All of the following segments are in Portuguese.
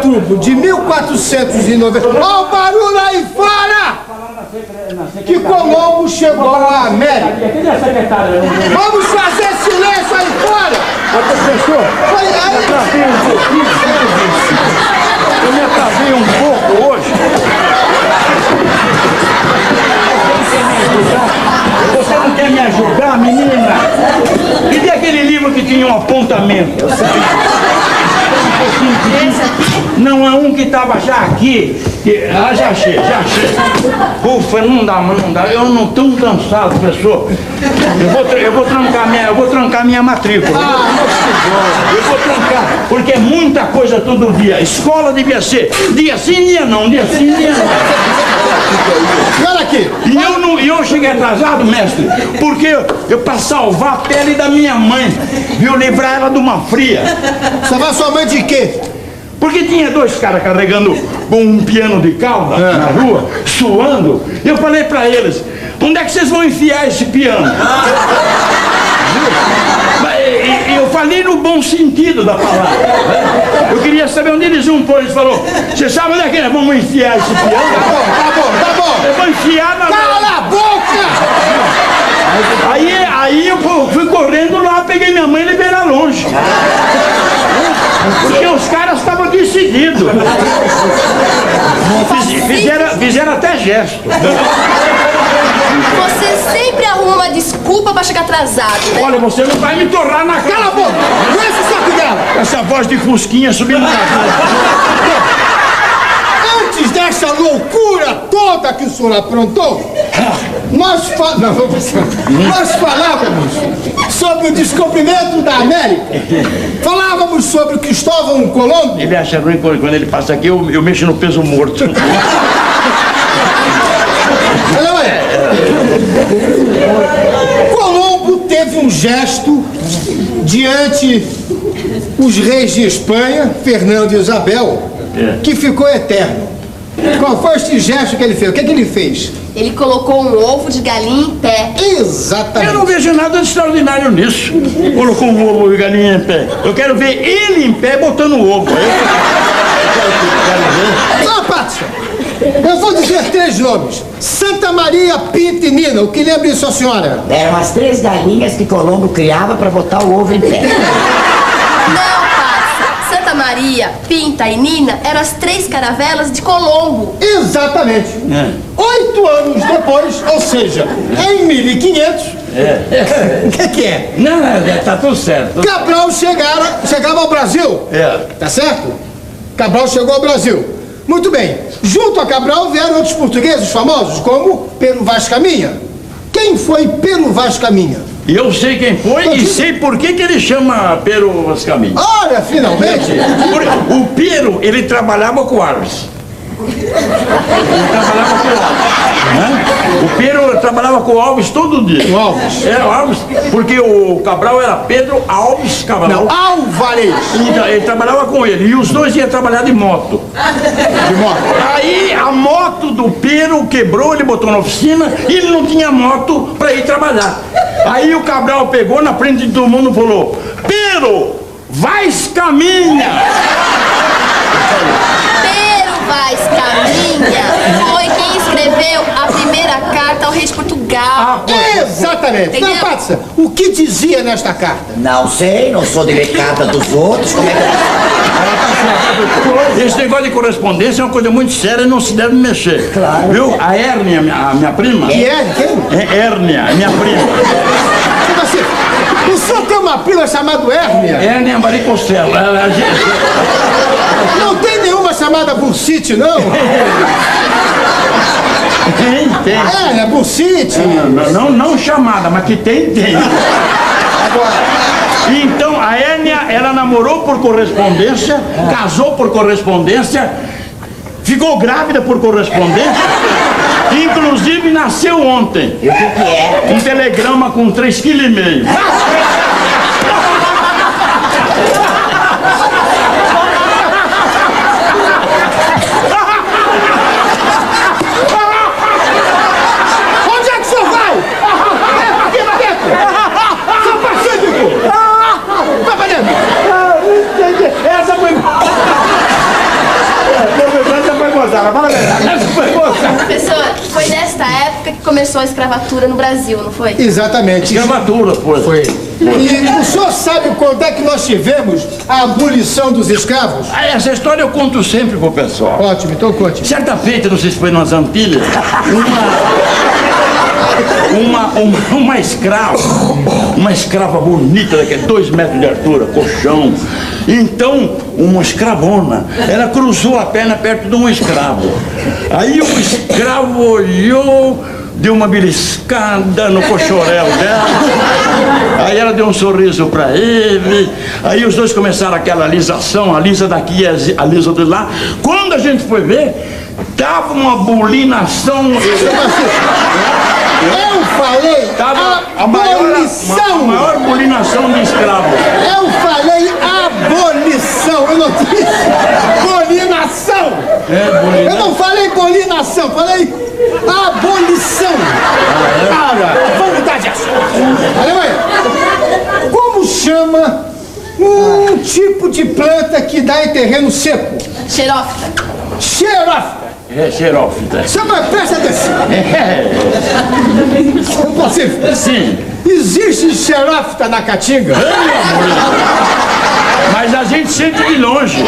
outubro de 1490. Olha o barulho aí fora! Que Colombo chegou à América. Vamos fazer silêncio aí fora! Professor, eu me atrasei um pouco hoje. Você não quer me ajudar, menina? Cadê aquele livro que tinha um apontamento? Não, é um que estava já aqui. Já achei. Ufa, não dá. Eu não estou cansado, professor. Eu vou trancar minha matrícula. Eu vou trancar, porque é muita coisa todo dia. Escola devia ser dia sim, dia não, dia sim, dia não. Olha aqui. E eu cheguei atrasado, mestre, porque eu para salvar a pele da minha mãe, viu, livrar ela de uma fria. Salvar sua mãe de quê? Porque tinha dois caras carregando um piano de cauda na rua, suando. Eu falei pra eles, onde é que vocês vão enfiar esse piano? Eu falei no bom sentido da palavra. Eu queria saber onde eles iam pôr. Eles falaram, você sabe onde é que nós vamos enfiar esse piano? Tá bom. Eu vou enfiar na... Cala a boca! Aí eu fui correndo lá, peguei minha mãe e levei ela longe. Porque os caras estavam decididos. Fizeram até gesto. Você sempre arruma uma desculpa pra chegar atrasado, né? Olha, você não vai me torrar na cara. Cala a boca! Não é esse o saco dela! Essa voz de fusquinha subindo na cara. Antes dessa loucura toda que o senhor aprontou, nós falávamos sobre o descobrimento da América. Falávamos sobre o Cristóvão Colombo. Ele acha ruim quando ele passa aqui, eu mexo no peso morto. Colombo teve um gesto diante os reis de Espanha, Fernando e Isabel, que ficou eterno. Qual foi este gesto que ele fez? O que ele fez? Ele colocou um ovo de galinha em pé. Exatamente. Eu não vejo nada de extraordinário nisso. Colocou um ovo de galinha em pé. Eu quero ver ele em pé botando o ovo. Pátria, eu vou dizer 3 nomes: Santa Maria, Pinta e Nina. O que lembra isso, a senhora? Eram as 3 galinhas que Colombo criava para botar o ovo em pé. Não, Pátria. Santa Maria, Pinta e Nina eram as 3 caravelas de Colombo. Exatamente. 8 anos depois, ou seja, em 1500. O que é? Não, tá tudo certo. Cabral chegava ao Brasil. Tá certo? Cabral chegou ao Brasil. Muito bem. Junto a Cabral vieram outros portugueses famosos, como Pero Vaz Caminha. Quem foi Pero Vaz Caminha? Eu sei quem foi e sei por que ele chama Pero Vaz Caminha. Olha, finalmente. O Pero, ele trabalhava com Alves. O Pedro trabalhava com o Alves todo dia. O Alves? Era o Alves, porque o Cabral era Pedro Alves Cabral. Não, Álvares. Ele trabalhava com ele. E os dois iam trabalhar de moto. Aí a moto do Pedro quebrou, ele botou na oficina e ele não tinha moto para ir trabalhar. Aí o Cabral pegou na frente de todo mundo e falou: Pedro, Vaz Caminha! Vaz Caminha foi quem escreveu a primeira carta ao rei de Portugal. Exatamente. Não, Pátria, o que dizia nesta carta? Não sei, não sou de ler carta dos outros. Como é que... Esse negócio de correspondência é uma coisa muito séria e não se deve mexer. Claro. Viu? A Hérnia, a minha prima. E é quem? É Hérnia, minha prima. O senhor tem uma prima chamada Hérnia? Hérnia varicocela. Não tem nenhuma chamada bursite, não? Tem. É bursite. Não chamada, mas que tem. Agora, então a Hérnia, ela namorou por correspondência, casou por correspondência, ficou grávida por correspondência, inclusive nasceu ontem. E o que é? Um telegrama com 3,5 kg. Sara, fala a verdade. Professor, foi nesta época que começou a escravatura no Brasil, não foi? Exatamente. Escravatura, Foi. E o senhor sabe quando é que nós tivemos a abolição dos escravos? Essa história eu conto sempre pro pessoal. Ótimo, então conte. Certa feita, não sei se foi nas Antilhas, uma escrava bonita, daquele 2 metros de altura, colchão. Então, uma escravona, ela cruzou a perna perto de um escravo. Aí o escravo olhou, deu uma beliscada no cochorel dela. Aí ela deu um sorriso pra ele. Aí os dois começaram aquela alisação, a lisa daqui e a lisa de lá. Quando a gente foi ver, tava uma bulinação. Eu falei A maior bulinação de escravo. Eu falei abolição, eu não disse bolinação. Eu não falei bolinação, falei abolição. Cara, vamos mudar de assunto. Olha, como chama um tipo de planta que dá em terreno seco? Xerófita. Xerófita. É xerófita. Chama, presta atenção. Pacífico. Sim. Existe xerófita na Caatinga? Mas a gente sente de longe.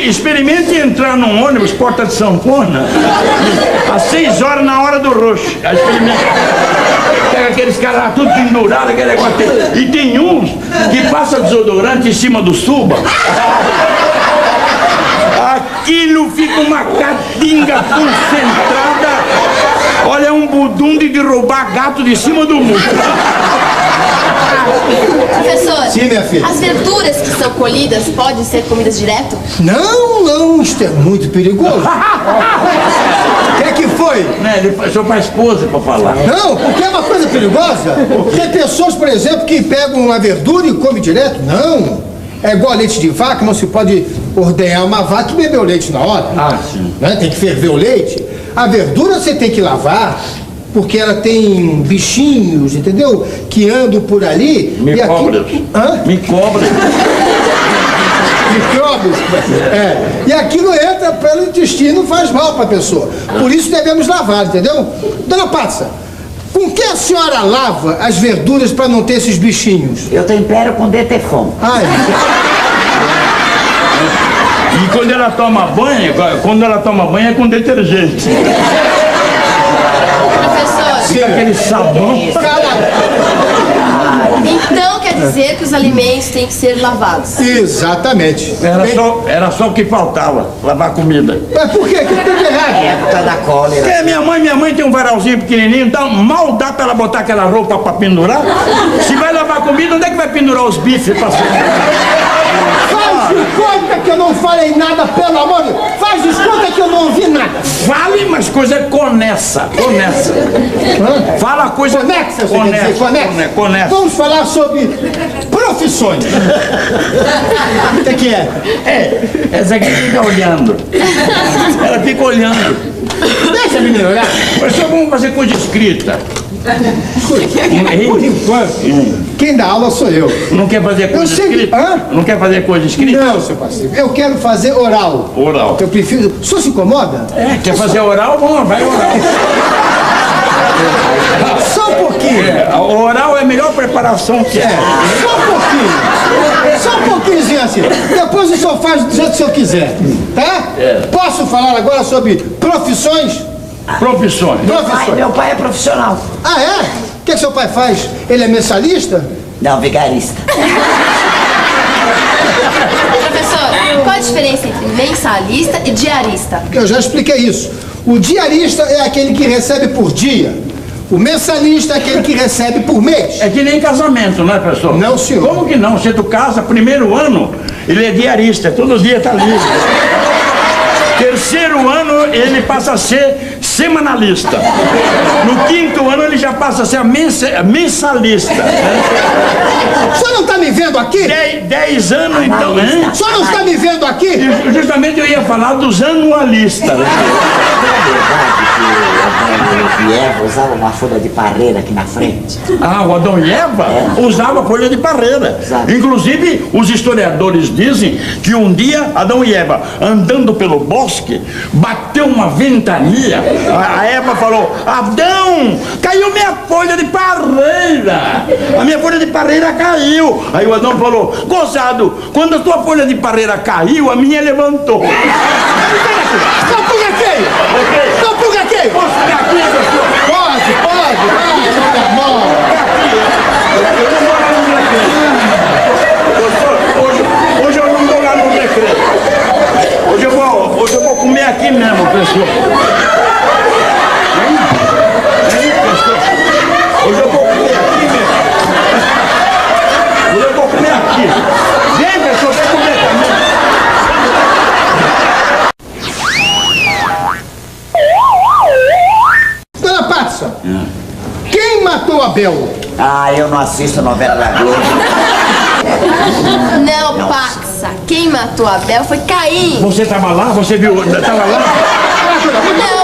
Experimente entrar num ônibus, porta de sanfona, às 6 horas na hora do roxo. Pega aqueles caras lá, tudo pendurado, aquele negócio. E tem uns que passa desodorante em cima do suba. Aquilo fica uma catinga concentrada. Olha, é um budum de roubar gato de cima do muro. Professor, Sim, minha filha. as verduras que são colhidas podem ser comidas direto? Não, isto é muito perigoso. O que foi? Né, ele passou pra esposa pra falar. Não, porque é uma coisa perigosa. Tem pessoas, por exemplo, que pegam uma verdura e comem direto. Não. É igual a leite de vaca, não se pode ordenhar uma vaca e beber o leite na hora. Ah, sim. Né? Tem que ferver o leite. A verdura você tem que lavar, porque ela tem bichinhos, entendeu? Que andam por ali. Micróbios. Micróbios. Micróbios. E aquilo entra pelo intestino, faz mal para a pessoa. Por isso devemos lavar, entendeu? Dona Pátsia, com que a senhora lava as verduras para não ter esses bichinhos? Eu tempero com Detefon. Ai. E quando ela toma banho é com detergente. Professor, Fica aquele sabão. então quer dizer que os alimentos têm que ser lavados? Exatamente. Era só o que faltava, lavar comida. Mas por quê? O que tem de errado? Época da cólera. Porque minha mãe tem um varalzinho pequenininho, mal dá pra ela botar aquela roupa pra pendurar. Se vai lavar comida, onde é que vai pendurar os bifes pra Faz de conta que eu não falei nada, pelo amor de Deus. Faz de conta que eu não ouvi nada. Fale, mas coisa conessa. Fala coisa Conexa, você quer dizer? Conexa. Vamos falar sobre profissões. O que é? Essa aqui fica olhando. Ela fica olhando. Deixa a menina olhar. Mas só vamos fazer coisa escrita. Por enquanto, quem dá aula sou eu. Não quer fazer coisa escrita? Não quer fazer coisa escrita? Não, seu parceiro. Eu quero fazer oral. Oral. Eu prefiro. O senhor se incomoda? Quer fazer oral? Bom, vai oral. Só um pouquinho. Oral é a melhor preparação que é. Só um pouquinho. Só um pouquinhozinho assim. Depois o senhor faz do jeito que o senhor quiser. Tá? Posso falar agora sobre profissões? Profissões. Meu pai é profissional. Ah, é? O que seu pai faz? Ele é mensalista? Não, vigarista. Professor, qual a diferença entre mensalista e diarista? Eu já expliquei isso. O diarista é aquele que recebe por dia. O mensalista é aquele que recebe por mês. É que nem casamento, não é, professor? Não, senhor. Como que não? Você tu casa, primeiro ano, ele é diarista, todo dia tá livre. Terceiro ano, ele passa a ser semanalista. No quinto ano ele já passa a ser a mensalista. O senhor não está me vendo aqui? 10 anos então, hein? O senhor não está me vendo aqui? Justamente eu ia falar dos anualistas. É verdade que Eva usava uma folha de parreira aqui na frente. Ah, o Adão e Eva usava folha de parreira. Exato. Inclusive, os historiadores dizem que um dia Adão e Eva, andando pelo bosque, bateu uma ventania. A Eva falou: Adão, caiu minha folha de parreira. A minha folha de parreira caiu. Aí o Adão falou: gozado, quando a tua folha de parreira caiu, a minha levantou. Não puga aqui! Não puga aqui! Posso ficar aqui, pessoal? Pode! Eu não vou lá no recreio. Hoje eu não vou lá no recreio. Hoje eu vou comer aqui mesmo, pessoal. Hoje eu vou comer aqui mesmo. Hoje eu vou comer aqui. Vem, pessoal, vem comer também. Dona Patsa, quem matou Abel? Ah, eu não assisto novela da Globo. Não, Paxa. Quem matou Abel foi Caim. Você estava lá? Você viu? Estava lá?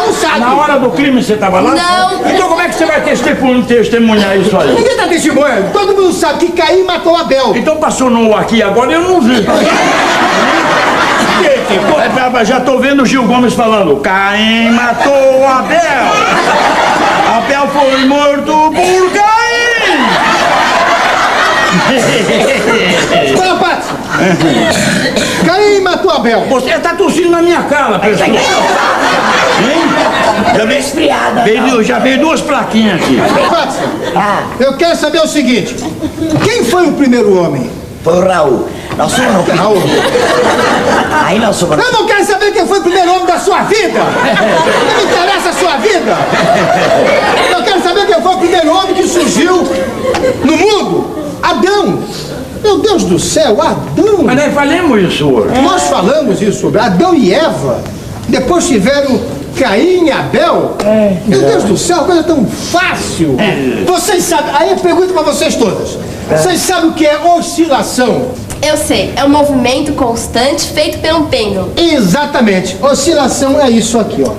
Não sabe. Na hora do crime você estava lá? Não. Então como é que você vai testemunhar isso aí? Ninguém está testemunhando. Todo mundo sabe que Caim matou Abel. Então passou no aqui agora e eu não vi. Já tô vendo o Gil Gomes falando: Caim matou Abel. Abel foi morto por Caim. Dona Patsa, Caim matou Abel. Você tá tossindo na minha cara, pessoal. Hein? Já veio Esfriada. já veio 2 plaquinhas aqui. Patsa, Ah, eu quero saber o seguinte: quem foi o primeiro homem? foi o Raul. Nós somos no Raul. Aí nós somos Eu não quero saber quem foi o primeiro homem da sua vida. Não me interessa a sua vida. Eu quero saber quem foi o primeiro homem que surgiu no mundo. Adão. Meu Deus do céu, Adão. Mas nós falamos isso hoje. Nós falamos isso sobre Adão e Eva. Depois tiveram Caim e Abel. Meu Deus do céu, coisa tão fácil. Vocês sabem, aí eu pergunto para vocês todas. Vocês sabem o que é oscilação? Eu sei, é um movimento constante feito por um pêndulo. Exatamente. Oscilação é isso aqui, ó.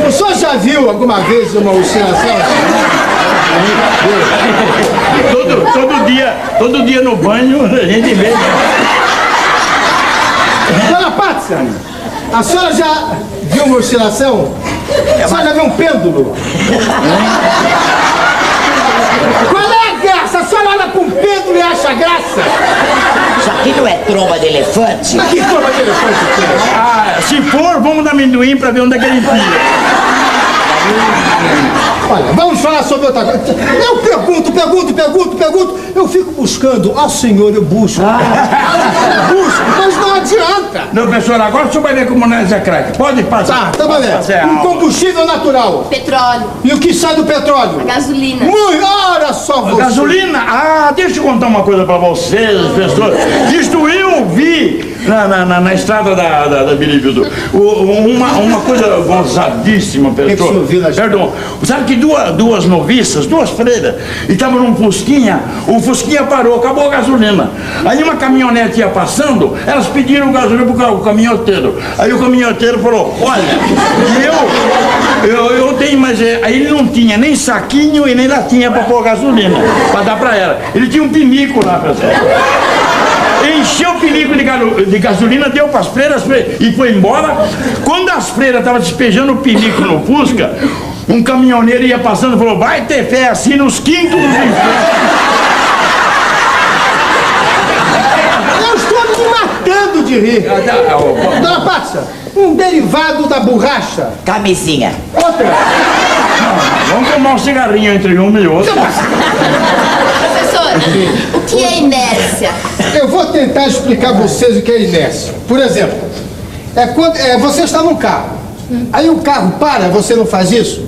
O senhor já viu alguma vez uma oscilação? Todo dia no banho a gente vê. Dona Patsa, a senhora já viu uma oscilação? A senhora já viu um pêndulo? Qual é a graça? A senhora olha para um pêndulo e acha graça? Isso aqui não é tromba de elefante? Mas que tromba de elefante que é? Ah, se for, vamos dar amendoim pra ver onde é que ele pia. Olha, vamos falar sobre outra coisa. Eu pergunto. Eu fico buscando. Ó, senhor, eu busco. Busco, mas não adianta. Não, pessoal, agora o senhor vai ver como nós é craque. Pode passar. Tá Pode fazer a Um aula. combustível natural. Petróleo, E o que sai do petróleo? gasolina. Muito, olha só você. Gasolina? Ah, deixa eu contar uma coisa pra vocês, pessoal. Isto eu vi na estrada da Biribidu. Uma coisa gozadíssima, pessoal. que o senhor viu na estrada? Perdão. Sabe que duas noviças, 2 freiras, e estavam num Fusquinha, o Fusquinha parou, acabou a gasolina. Aí uma caminhonete ia passando, elas pediram gasolina pro caminhoneiro. Aí o caminhoneiro falou: olha, eu tenho, mas aí ele não tinha nem saquinho e nem latinha pra pôr gasolina, pra dar pra ela. Ele tinha um pinico lá, pessoal. Encheu o pinico de gasolina, deu para as freiras e foi embora. Quando as freiras estavam despejando o pinico no Fusca, um caminhoneiro ia passando e falou: vai ter fé assim nos quintos dos infernos. Eu estou me matando de rir. Dona Patsa, um derivado da borracha. Camisinha. Outra. Vamos tomar um cigarrinho entre uma e outra. Professor, o que é inércia? Eu vou tentar explicar a vocês o que é inércia. Por exemplo, quando você está num carro, aí o carro para, você não faz isso?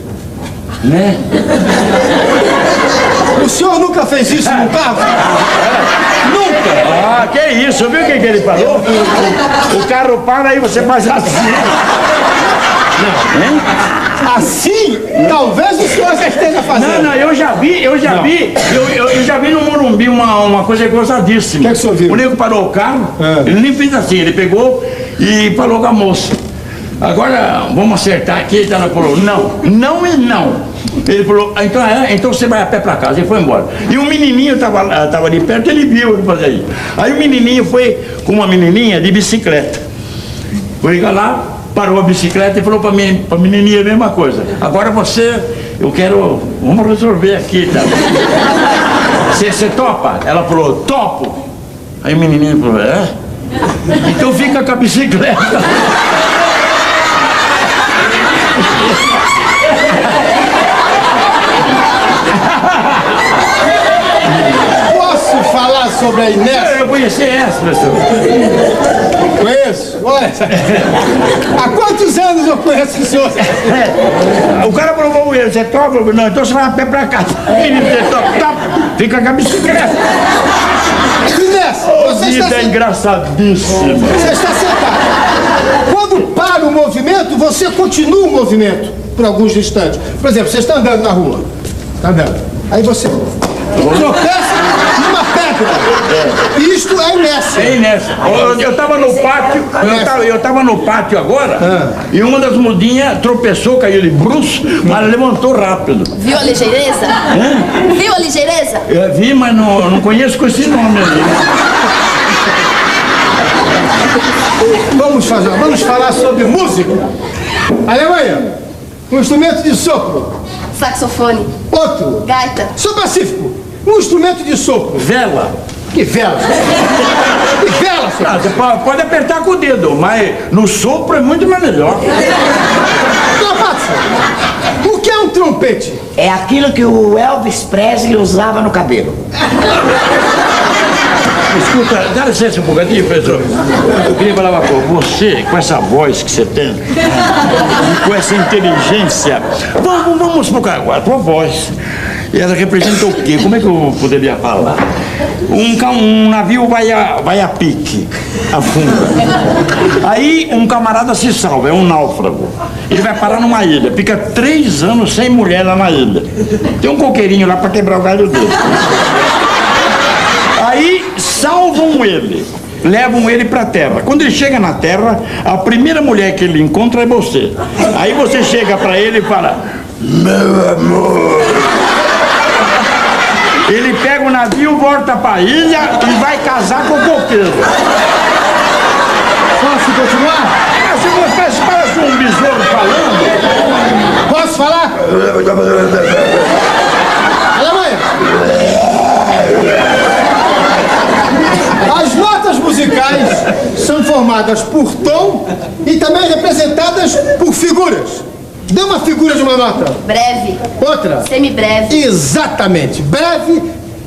Né? O senhor nunca fez isso num carro? Nunca! Ah, que isso? Viu o que ele falou? O carro para, aí você faz assim. Não, hein? Assim, talvez o senhor já esteja fazendo. Não, eu já vi no Morumbi uma coisa gozadíssima. O que o senhor viu? O nego parou o carro, ele nem fez assim, ele pegou e falou com a moça. Agora vamos acertar aqui, ela falou, não e não. Ele falou, então você vai a pé pra casa. Ele foi embora. E um menininho tava ali perto, ele viu ele fazer isso. Aí o menininho foi com uma menininha de bicicleta. Foi lá, parou a bicicleta e falou pra menininha a mesma coisa. Agora vamos resolver aqui, tá? Você topa? Ela falou, topo. Aí o menininho falou, então fica com a bicicleta. Posso falar sobre a Inés? Eu conheci essa pessoa. Conheço? Olha, há quantos anos eu conheço o senhor? O cara provou ele, você toca? Não, então você vai a pé pra casa. Você toca, fica com a bicicleta. Inés, você está Vida engraçadíssima. Você está sentado. Quando para o movimento, você continua o movimento por alguns instantes. Por exemplo, você está andando na rua. Está andando. Aí você tropeça numa pedra. Isto é inércia. É inércia. Eu estava no pátio, eu tava no pátio agora, e uma das mudinhas tropeçou, caiu de bruço, mas levantou rápido. Viu a ligeireza? Viu a ligeireza? Eu vi, mas não conheço com esse nome ali. Vamos falar sobre música. Alemanha, um instrumento de sopro. Saxofone. Outro. Gaita. Sou pacífico. Um instrumento de sopro. Vela. Que vela? Que vela, senhor? Você pode apertar com o dedo, mas no sopro é muito mais melhor. Dona Patrícia, o que é um trompete? É aquilo que o Elvis Presley usava no cabelo. Escuta, dá licença um bocadinho, professor. Eu queria falar uma coisa. Você, com essa voz que você tem, com essa inteligência, vamos focar agora, tua voz. E ela representa o quê? Como é que eu poderia falar? Um navio vai a pique, afunda. Aí um camarada se salva, é um náufrago. Ele vai parar numa ilha, fica 3 anos sem mulher lá na ilha. Tem um coqueirinho lá para quebrar o galho dele. Aí salvam ele, levam ele pra terra. Quando ele chega na terra, a primeira mulher que ele encontra é você. Aí você chega pra ele e fala, meu amor. Ele pega o navio, volta pra ilha e vai casar com o coqueiro. Posso continuar? Se você parece um besouro falando. Posso falar? Alemanha! As notas musicais são formadas por tom e também representadas por figuras. Dê uma figura de uma nota. Breve. Outra. Semibreve. Exatamente. Breve,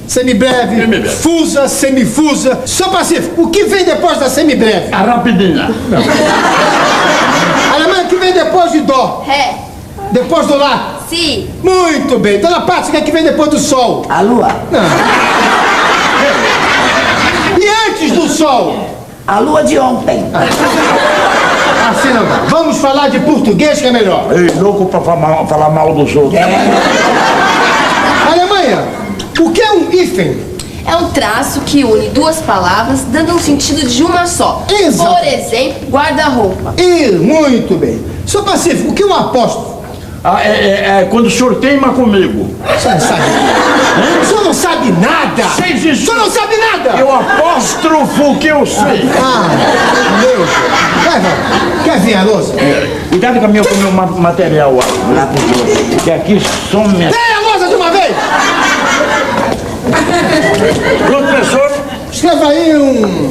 semibreve, fusa, semifusa. Só pacífico. O que vem depois da semibreve? A rapidinha. Alemanha, o que vem depois de dó? Ré. Depois do lá? Si. Muito bem. Dona Pátria, o que vem depois do sol? A lua. Não. E antes do sol? A lua de ontem. Assim não dá. Vamos falar de português que é melhor. Ei, louco pra falar mal dos outros. Alemanha, o que é um hífen? É um traço que une duas palavras, dando um sentido de uma só. Exato. Por exemplo, guarda-roupa. Muito bem. Sou pacífico, o que é um apóstolo? Quando o senhor teima comigo. O senhor não sabe. O senhor não sabe nada. Sei disso. O senhor não sabe nada. Eu apóstrofo que eu sei. Ah, meu Deus. Quer vir a lousa? Cuidado com o meu material lá pro outro. Que aqui some minha... Tem a lousa de uma vez. Professor. Escreva aí um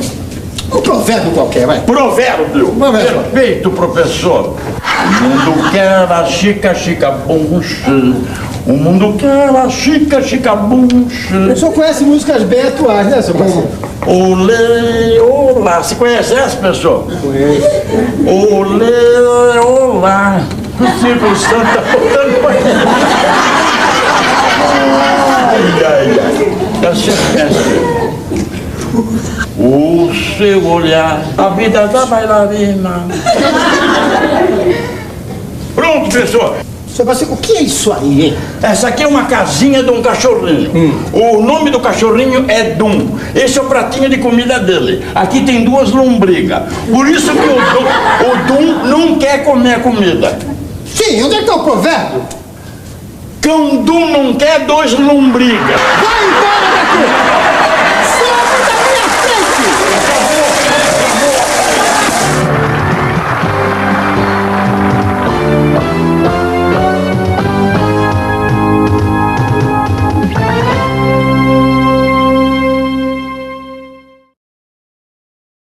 provérbio qualquer, vai. Provérbio. Perfeito, professor. O mundo quer a chica, chica, bunche. O mundo quer a chica, chica, bunche. O senhor conhece músicas bem atuais, né, seu parceiro? Olê, olá. Você conhece essa, pessoa? Conheço. Olê, olá. O Silvio Santos tá botando pra Ai, ai, ai. O seu olhar, a vida da bailarina. Pronto, pessoal. Seu Pacheco, o que é isso aí, hein? Essa aqui é uma casinha de um cachorrinho. O nome do cachorrinho é Dum. Esse é o pratinho de comida dele. Aqui tem 2 lombrigas. Por isso que o Dum não quer comer a comida. Sim, onde é que tá o provérbio? Cão Dum não quer 2 lombrigas. Vai embora daqui! Some da minha frente!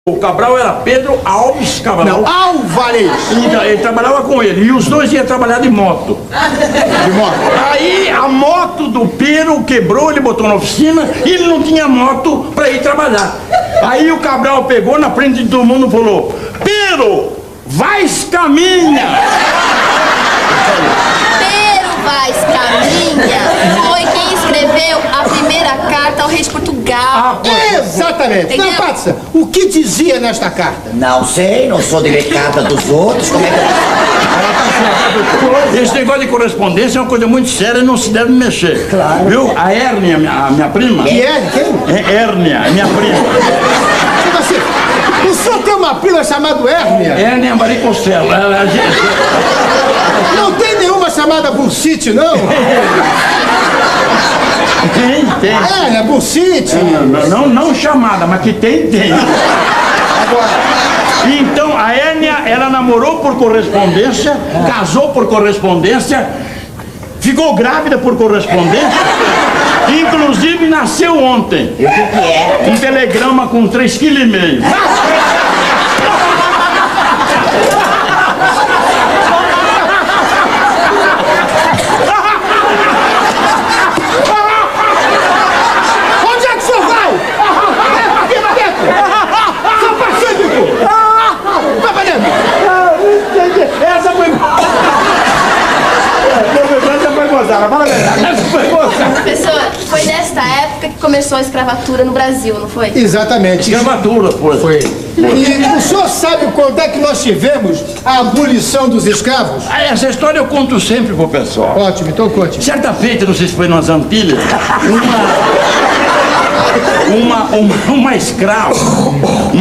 O Cabral era Pedro Alves Cabral. Não, Álvares! Ele trabalhava com ele. E os dois iam trabalhar de moto. De moto. Aí a moto do Pedro quebrou, ele botou na oficina e ele não tinha moto para ir trabalhar. Aí o Cabral pegou na frente de todo mundo e falou: Pedro, vais caminha! Pedro Vaz Caminha foi quem escreveu a primeira carta ao rei de Portugal. Exatamente. Não, Patrícia, o que dizia nesta carta? Não sei, não sou de ler carta dos outros. Como é que... Esse negócio de correspondência é uma coisa muito séria e não se deve mexer. Claro. Viu? A Hérnia, a minha prima. Que é? Quem? É Hérnia, minha prima. O senhor tem uma prima chamada Hérnia? Hérnia varicocela. Não tem nenhuma chamada Bursite, não? Tem. É Bursite. Não chamada, mas que tem. Agora, então a Hérnia, ela namorou por correspondência, casou por correspondência, ficou grávida por correspondência, inclusive nasceu ontem. E o que é? Um telegrama com 3,5 kg. Onde é que o senhor vai? Aqui pra dentro! Seu Pacífico! Vai pra dentro! Essa foi gozada, fala a verdade. Essa foi gozada. Professor, foi nesta época que começou a escravatura no Brasil, não foi? Exatamente. Escravatura, foi. E o senhor sabe quando é que nós tivemos a abolição dos escravos? Essa história eu conto sempre pro pessoal. Ótimo, então conte. Certa feita, não sei se foi nas Antilhas, uma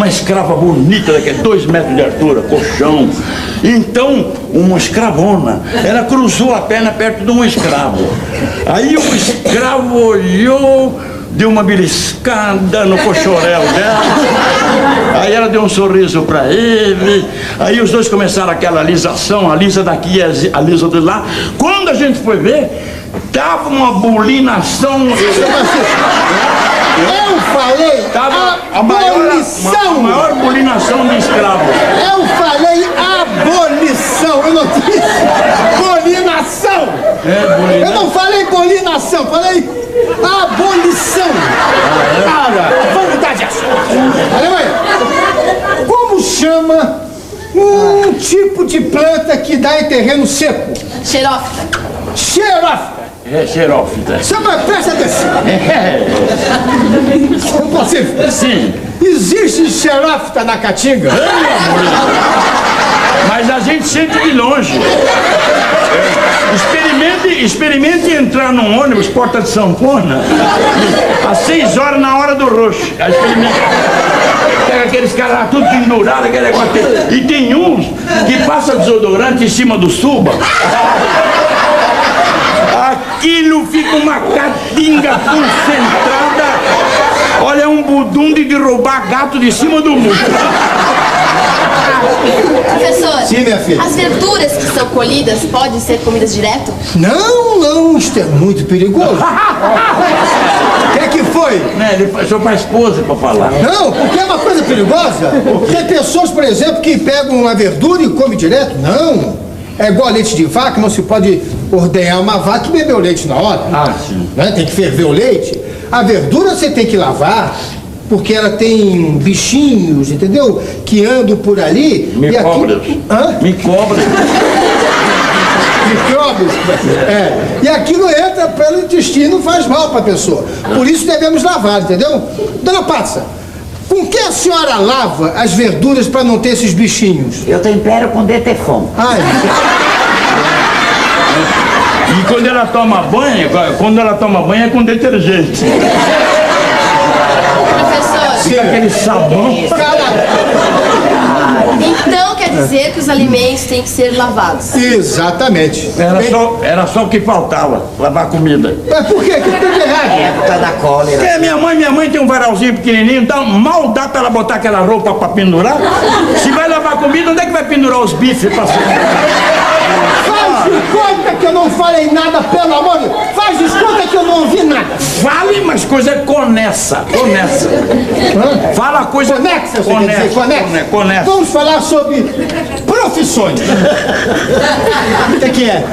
escrava bonita, daquele 2 metros de altura, colchão. Então, uma escravona, ela cruzou a perna perto de um escravo. Aí o escravo olhou, deu uma beliscada no cochorel dela. Aí ela deu um sorriso pra ele. Aí os dois começaram aquela alisação, a lisa daqui e a lisa de lá. Quando a gente foi ver, tava uma bulinação. Eu falei Tava abolição! a maior bulinação de escravo. Eu falei abolição! Eu não disse bolinação! Eu não falei bolinação, falei abolição! Cara, vamos mudar de assunto! Alemanha, como chama um tipo de planta que dá em terreno seco? Xerófita. Xerófita! É xerófita. Chama, presta atenção! Pacífico, Sim. existe xerófita na Caatinga? Mas a gente sente de longe. Experimente entrar num ônibus porta de sanfona às 6 horas na hora do rush. Pega aqueles caras lá tudo pendurado, aquele negócio. E tem uns que passa desodorante em cima do suba. Aquilo fica uma caatinga concentrada. Olha, é um budum de roubar gato de cima do muro. Professor, Sim, minha filha. as verduras que são colhidas podem ser comidas direto? Não, isto é muito perigoso. O que foi? Né? Ele passou pra esposa pra falar. Não, porque é uma coisa perigosa. Tem pessoas, por exemplo, que pegam uma verdura e comem direto. Não. É igual leite de vaca, não se pode ordenhar uma vaca e beber o leite na hora. Ah, sim. Né? Tem que ferver o leite. A verdura você tem que lavar, porque ela tem bichinhos, entendeu? Que andam por ali. Micróbios. Hã? Micróbios. Micróbios. E aquilo entra pelo intestino, faz mal para a pessoa. Por isso devemos lavar, entendeu? Dona Pátria, Com que a senhora lava as verduras para não ter esses bichinhos? Eu tempero com detefon. Ai, E quando ela toma banho é com detergente. Professor, Fica aquele sabão. então quer dizer que os alimentos têm que ser lavados. Exatamente. Era só o que faltava, lavar comida. Mas por quê? Que tem de errado? Época da cólera. Porque minha mãe tem um varalzinho pequenininho, então mal dá pra ela botar aquela roupa pra pendurar. Se vai lavar comida, onde é que vai pendurar os bifes pra Faz de conta que eu não falei nada, pelo amor de Deus. Faz de conta que eu não ouvi nada. Fale, mas coisa conexa. Fala coisa Conexa, você quer dizer? Conexa. Vamos falar sobre profissões. O que é?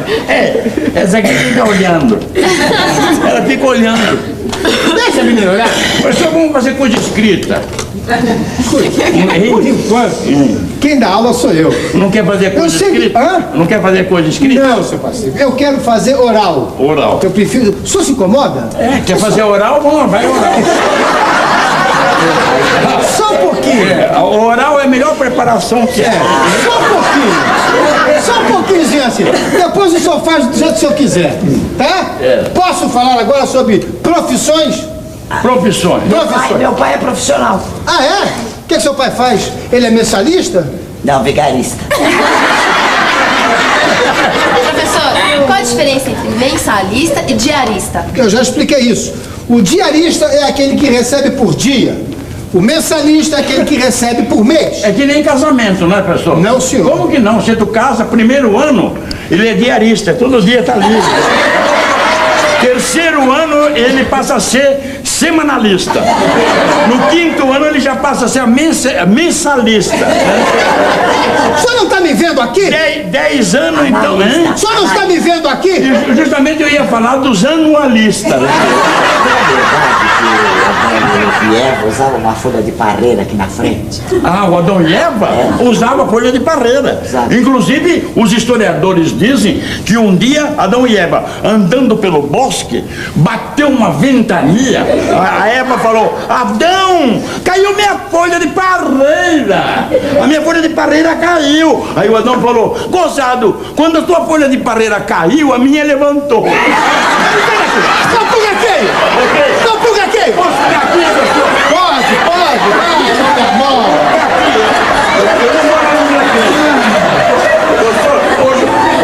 Essa aqui fica olhando. Ela fica olhando. Deixa a menina olhar. Mas só vamos fazer coisa escrita. Por enquanto, quem dá aula sou eu. Não quer fazer coisa escrita? Hã? Não quer fazer coisa escrita? Não, seu parceiro. Eu quero fazer oral. Oral. Eu prefiro. O senhor se incomoda? Quer fazer oral? Vamos, vai oral. Só um pouquinho. Oral é a melhor preparação que é. Só um pouquinho. Só um pouquinho, assim. Depois o senhor faz do jeito que o senhor quiser. Tá? Posso falar agora sobre profissões? Profissões. Meu pai é profissional. Ah, é? O que seu pai faz? Ele é mensalista? Não, vigarista. Professor, qual a diferença entre mensalista e diarista? Eu já expliquei isso. O diarista é aquele que recebe por dia. O mensalista é aquele que recebe por mês. É que nem casamento, não é, professor? Não, senhor. Como que não? Você tu casa, primeiro ano, ele é diarista, todo dia tá livre. Terceiro ano, ele passa a ser semanalista. No quinto ano, ele já passa a ser mensalista. O senhor não está me vendo aqui? 10 anos, então, hein? O senhor não está me vendo aqui? Justamente eu ia falar dos anualistas. É verdade que Eva usava uma folha de parreira aqui na frente. Ah, o Adão e Eva usava folha de parreira. Exato. Inclusive, os historiadores dizem que um dia Adão e Eva, andando pelo bosque, bateu uma ventania. A Eva falou: Adão, caiu minha folha de parreira. A minha folha de parreira caiu. Aí o Adão falou: gozado, quando a tua folha de parreira caiu, a minha levantou. Não puga aqui! Não puga aqui! Pode!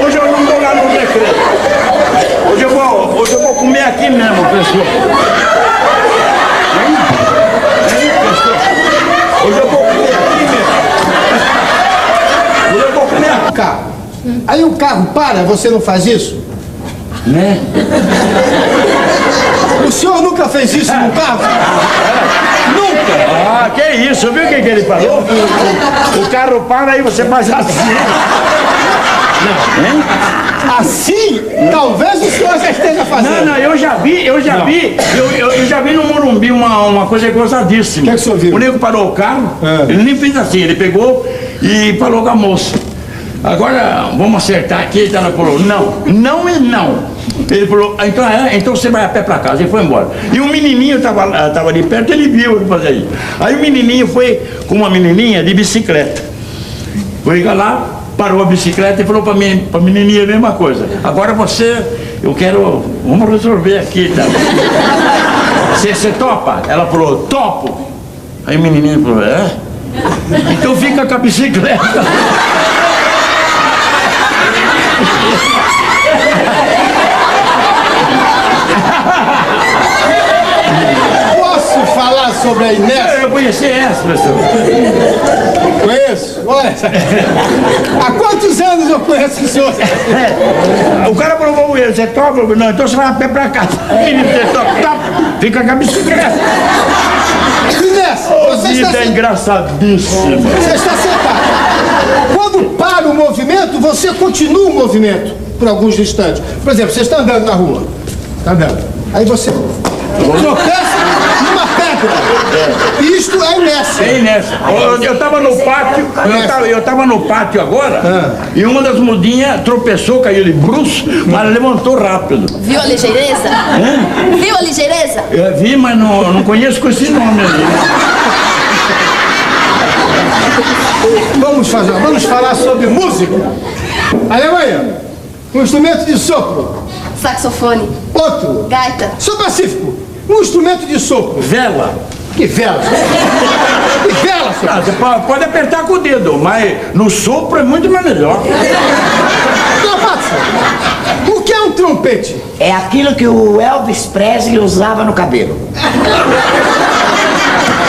Hoje eu não vou lá no recreio. Hoje eu vou comer aqui mesmo, pessoal. Hoje eu vou comer aqui mesmo. Hoje eu vou comer aqui. Carro. Aí o carro para, você não faz isso? Né? O senhor nunca fez isso no carro? Nunca! Ah, que isso, viu o que ele falou? O carro para aí você faz assim. Hein? Assim, talvez o senhor já esteja fazendo. Não, eu já vi no Morumbi uma coisa gozadíssima. O que é que o senhor viu? O nego parou o carro, ele nem fez assim, ele pegou e falou com a moça: agora vamos acertar aqui. Ela falou: não e não. Ele falou: então você vai a pé pra casa. Ele foi embora. E um menininho tava ali perto, ele viu ele fazer isso. Aí o menininho foi com uma menininha de bicicleta. Foi lá, parou a bicicleta e falou pra menininha a mesma coisa: agora vamos resolver aqui, tá? Você topa? Ela falou: topo. Aí o menininho falou: é? Então fica com a bicicleta. Posso falar sobre a Inés? Eu conheci essa pessoa. Conheço? Olha, há quantos anos eu conheço o senhor? O cara provou ele, você topa? Não, então você vai a pé pra casa. Você topa, fica com a bicicleta. Inés, você está Vida engraçadíssima. Você está sentado. Quando para o movimento, você continua o movimento por alguns instantes. Por exemplo, você está andando na rua. Está andando. Aí você tropeça numa pedra. Isto é inércia. É inércia. Eu estava no pátio, eu tava no pátio agora, e uma das mudinhas tropeçou, caiu de bruço, mas levantou rápido. Viu a ligeireza? Viu a ligeireza? Eu vi, mas não conheço com esse nome ali. Vamos falar sobre música. Alemanha, um instrumento de sopro. Saxofone. Outro. Gaita. Sou Pacífico, um instrumento de sopro. Vela. Que vela? Que vela, senhor? Ah, você pode apertar com o dedo, mas no sopro é muito mais melhor. Dona Patrícia, o que é um trompete? É aquilo que o Elvis Presley usava no cabelo.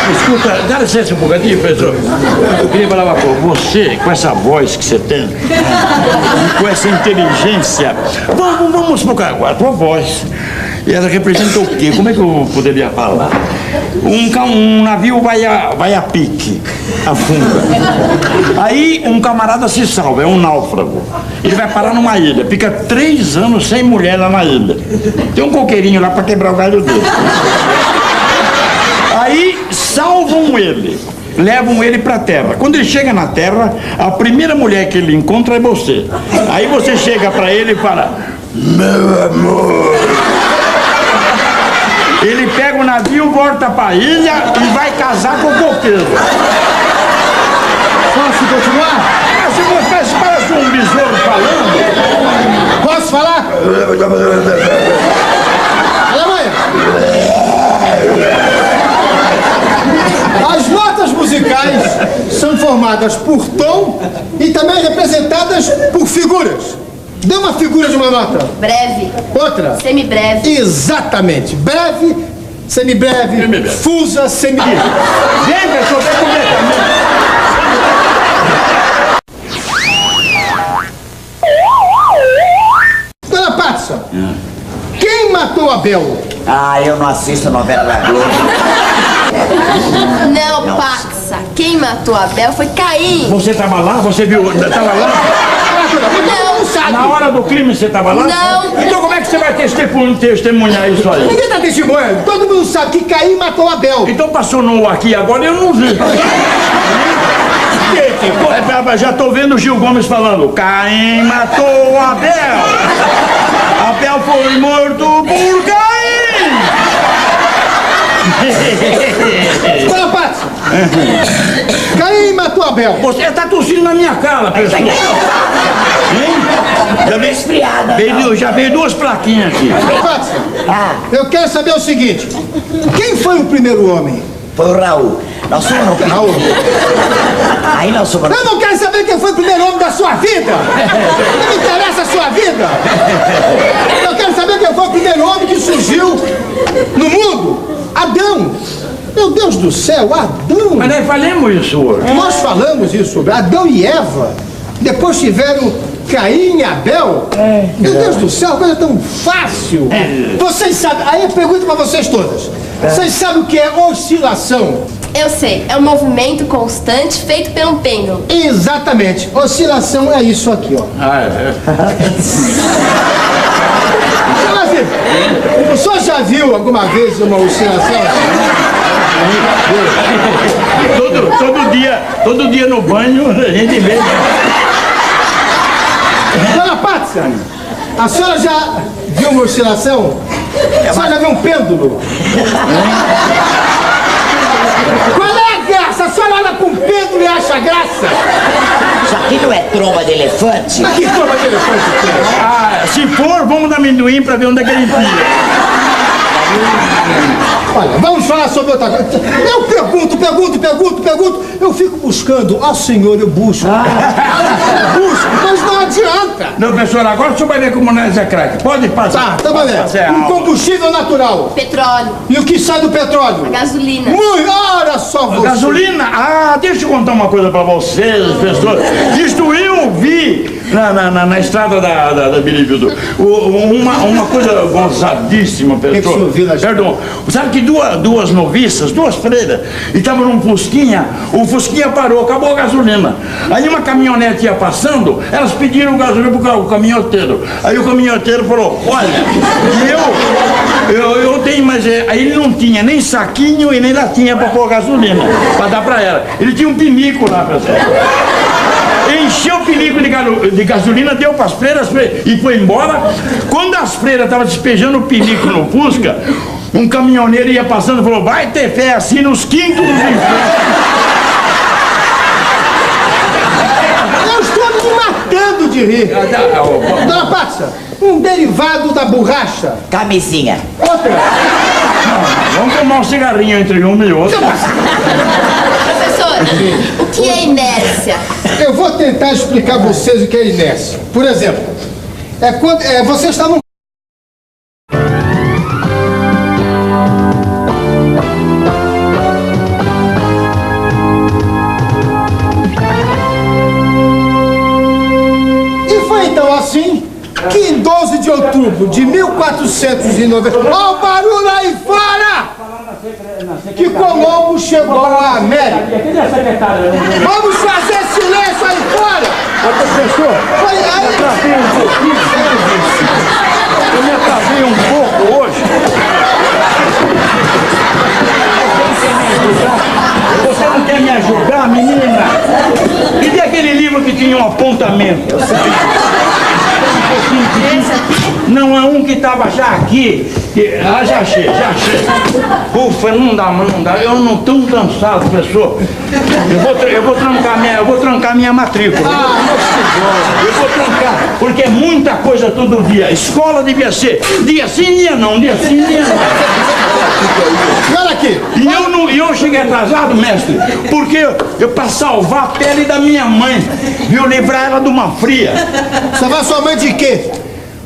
Escuta, dá licença um bocadinho, professor. Eu queria falar uma coisa. Você, com essa voz que você tem, e com essa inteligência, vamos focar agora, a tua voz. E ela representa o quê? Como é que eu poderia falar? Um navio vai a pique, afunda. Aí um camarada se salva, é um náufrago. Ele vai parar numa ilha, fica 3 anos sem mulher lá na ilha. Tem um coqueirinho lá para quebrar o galho dele. Aí salvam ele, levam ele pra terra. Quando ele chega na terra, a primeira mulher que ele encontra é você. Aí você chega pra ele e fala: meu amor. Ele pega o navio, volta pra ilha e vai casar com o coqueiro. Posso continuar? Você parece um besouro falando. Posso falar? Alemanha! As notas musicais são formadas por tom e também representadas por figuras. Dê uma figura de uma nota. Breve. Outra. Semibreve. Exatamente. Breve, semibreve, fusa, semilivre. Vem, pessoal, vem completamente. Dona Patrícia, quem matou Abel? Ah, eu não assisto novela da Globo. Não, Paxa. Quem matou Abel foi Caim. Você tava lá? Você viu? Tava lá? Não, sabe. Na hora do crime você tava lá? Não. Então como é que você vai testemunhar isso aí? Ninguém tá testemunhando. Todo mundo sabe que Caim matou Abel. Então passou no aqui agora eu não vi. Já tô vendo o Gil Gomes falando: Caim matou Abel. Abel foi morto por Caim. Dona Patrícia, Caim matou Abel. Você tá tossindo na minha cara, pessoal. Já veio esfriada. Já veio 2 plaquinhas aqui. Patrícia, eu quero saber o seguinte: quem foi o primeiro homem? Foi o Raul. Nós somos no canal. Aí nós somos. Eu não quero saber quem foi o primeiro homem da sua vida. Não me interessa a sua vida. Eu quero saber quem foi o primeiro homem que surgiu no mundo. Adão. Meu Deus do céu, Adão. Mas nós falamos isso hoje. Nós falamos isso sobre Adão e Eva. Depois tiveram Caim e Abel. Meu Deus do céu, coisa tão fácil. Vocês sabem, aí eu pergunto para vocês todas. Vocês sabem o que é oscilação? Eu sei, é um movimento constante feito por um pêndulo. Exatamente. Oscilação é isso aqui, ó. O senhor já viu alguma vez uma oscilação? Todo dia no banho a gente vê. Dona Patrícia, a senhora já viu uma oscilação? A senhora já viu um pêndulo? Qual é a graça? A senhora olha com um pêndulo e acha graça? Isso aqui não é tromba de elefante? Que tromba de elefante? Se for, vamos no amendoim pra ver onde é que ele enfia. Olha, vamos falar sobre outra coisa. Eu pergunto. Eu fico buscando. Senhor, eu busco. Busco, mas não adianta. Não, professor, agora o senhor vai ver como nós é craque. Pode passar. Tá valendo. Um combustível natural. Petróleo. E o que sai do petróleo? A gasolina. Olha só você. Gasolina? Deixa eu contar uma coisa pra vocês, professor. Isto eu vi na estrada da Bilívido. Uma coisa gozadíssima, professor. Perdão. Sabe que duas noviças, 2 freiras, e estavam num Fusquinha, o Fusquinha parou, acabou a gasolina. Aí uma caminhonete ia passando, elas pediram gasolina pro caminhoneiro. Aí o caminhoneiro falou: olha, eu tenho, mas aí ele não tinha nem saquinho e nem latinha pra pôr gasolina, pra dar pra ela. Ele tinha um pinico lá, pessoal. Encheu o pinico de gasolina, deu para as freiras e foi embora. Quando as freiras estavam despejando o pinico no Fusca, um caminhoneiro ia passando e falou: vai ter fé assim nos quintos dos infernos. de rir. Dona Pátria, um derivado da borracha. Camisinha. Outra. Vamos tomar um cigarrinho entre uma e outra. Professor, o que é inércia? Eu vou tentar explicar a vocês o que é inércia. Por exemplo, quando você está num... E foi então assim que em 12 de outubro de 1490... Ó o barulho aí fora! Que Colombo chegou à América. Vamos fazer silêncio aí fora! Professor, Foi aí. eu me atrasei um pouco hoje. Você não quer me ajudar, menina? E aquele livro que tinha um apontamento? Não é um que estava já aqui. Já achei. Ufa, não dá. Eu não estou cansado, professor. Eu vou trancar minha matrícula. Eu vou trancar, porque é muita coisa todo dia. Escola devia ser dia sim, dia não, dia sim, dia não. Olha aqui. E eu cheguei atrasado, mestre, porque eu para salvar a pele da minha mãe, viu, livrar ela de uma fria. Salvar sua mãe de quê?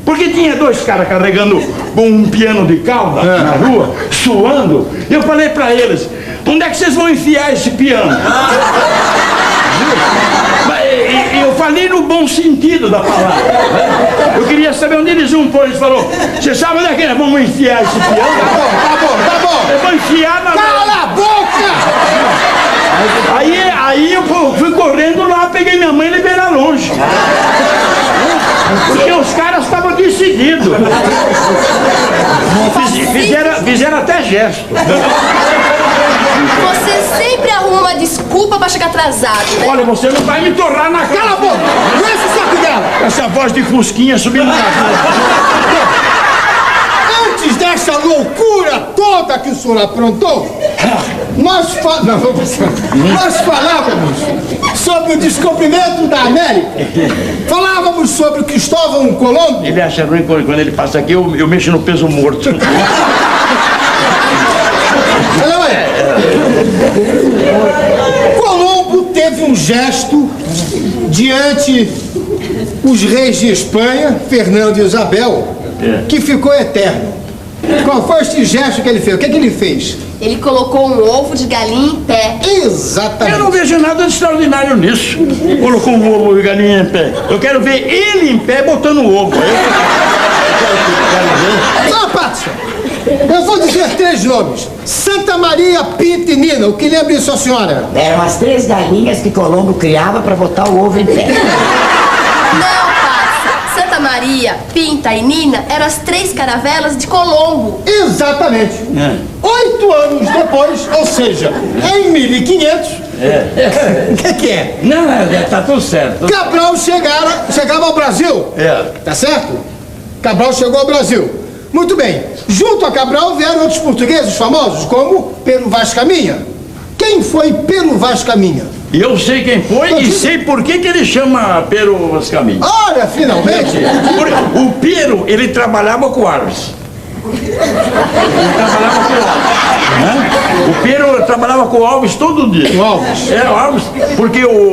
Porque tinha dois caras carregando um piano de cauda na rua, suando. Eu falei pra eles, onde é que vocês vão enfiar esse piano? Eu falei no bom sentido da palavra. Eu queria saber onde eles iam pôr. Eles falaram, você sabe onde é que nós vamos enfiar esse piano? Tá bom. Eu vou enfiar na... Cala a boca! Aí eu fui correndo lá, peguei minha mãe e levei ela longe. Porque os caras estavam decididos. Fizeram até gesto. Você sempre arruma uma desculpa pra chegar atrasado, né? Olha, você não vai me torrar na cara. Cala a boca! Não é esse saco dela! Essa voz de fusquinha subindo na cara. Antes dessa loucura toda que o senhor aprontou, nós falávamos sobre o descobrimento da América. Falávamos sobre Cristóvão Colombo. Ele acha ruim quando ele passa aqui, eu mexo no peso morto. Colombo teve um gesto diante os reis de Espanha, Fernando e Isabel, que ficou eterno. Qual foi este gesto que ele fez? O que ele fez? Ele colocou um ovo de galinha em pé. Exatamente. Eu não vejo nada de extraordinário nisso. Colocou um ovo de galinha em pé. Eu quero ver ele em pé botando o ovo. Só, Pátria, eu vou dizer 3 nomes. Santa Maria, Pinta e Nina. O que lembra isso, a senhora? Eram as 3 galinhas que Colombo criava para botar o ovo em pé. Não, Passa. Santa Maria, Pinta e Nina eram as 3 caravelas de Colombo. Exatamente. 8 anos depois, ou seja, em 1500... O que é? Não, tá tudo certo. Cabral chegava ao Brasil. Tá certo? Cabral chegou ao Brasil. Muito bem. Junto a Cabral vieram outros portugueses famosos, como Pero Vaz Caminha. Quem foi Pero Vaz Caminha? Eu sei quem foi e sei por que ele chama Pero Vaz Caminha. Olha, finalmente. O Pero, ele trabalhava com Alves. O Pero trabalhava com o Alves todo dia. O Alves? O Alves, porque o